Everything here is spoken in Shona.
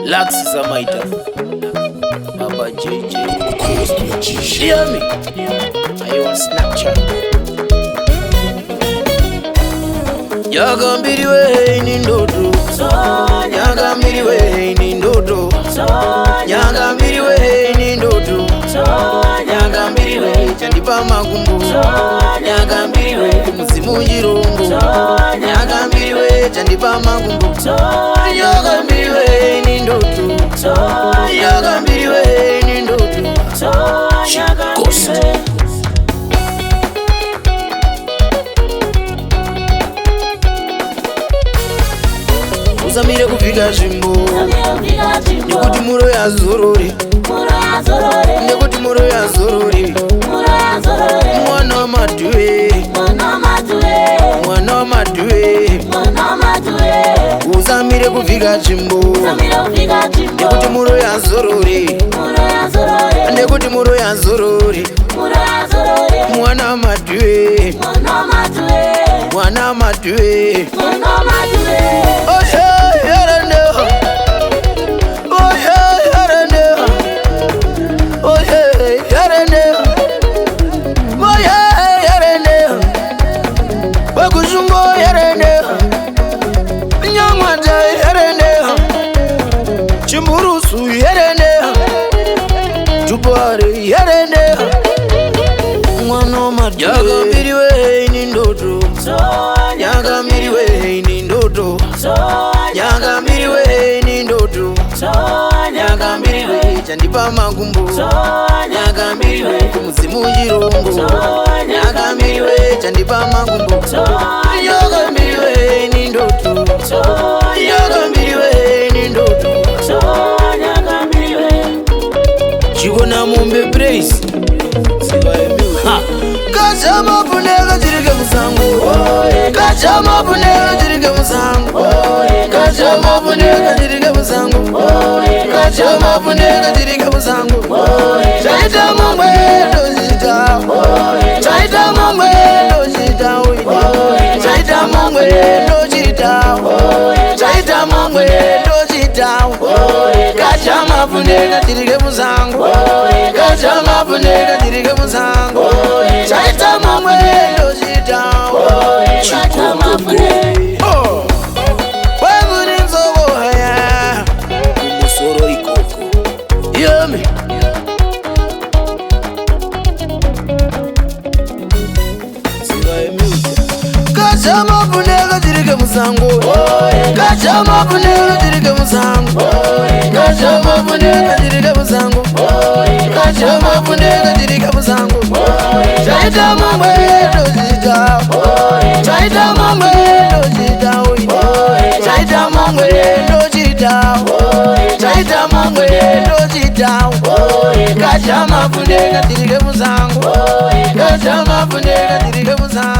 Lax Zamaita, Baba JJ. Hear me? Are you on Snapchat? Yagambiriwe ni ndoto, Yagambiriwe ni ndoto, Yagambiriwe ni ndoto, Yagambiriwe chandipa makumbu, Yagambiriwe musimu jirongo, Yagambiriwe chandipa makumbu, Yagambiriwe ni ndoto, Yagambiriwe ni ndoto, Ghost. Usamire kufika zvimbo nekuti muro yazorori, nekuti muro yazorori, mwana wamadhuwe, mwana wamadhuwe. Usamire kufika zvimbo nekuti muro yazorori, nekuti muro yazorori, mwana wamadhuwe, mwana wamadhuwe. Chimburusu yerene, Jubari yerene, mwana madhuwe. Yagambiriwe ni ndoto, Yagambiriwe ni ndoto, Yagambiriwe ni ndoto, Yagambiriwe chandipa makumbu, Yagambiriwe kumuzimu jirongo, Yagambiriwe chandipa makumbu, Yagambiriwe ni ndoto, Yagambiriwe ni ndoto. Chigona mumbe praise Kachama punega jirike musangu, Kachama punega jirike musangu, Kachama punega jirike musangu, Kachama punega jirike musangu. Chaita mangwe dojita, Chaita mangwe dojita, Chaita mangwe dojita, Chaita mangwe dojita. Kachama punega jirike musangu, Kachama punega jirike musangu. Chaita mangwe dojita, Chaita mangwe. Wewe ni nzogo haya, umusoro ikoko. Hear me? Kachama punega jirike musangu, Kachama punega jirike musangu, Kachama punega jirike musangu, Kachama punega jirike musangu. Chaita mangwe dojita, Chaita mangwe dojita, Chaita mangwe dojita, Chaita mangwe dojita. Kachama punega jirike musangu, Kachama punega jirike musangu.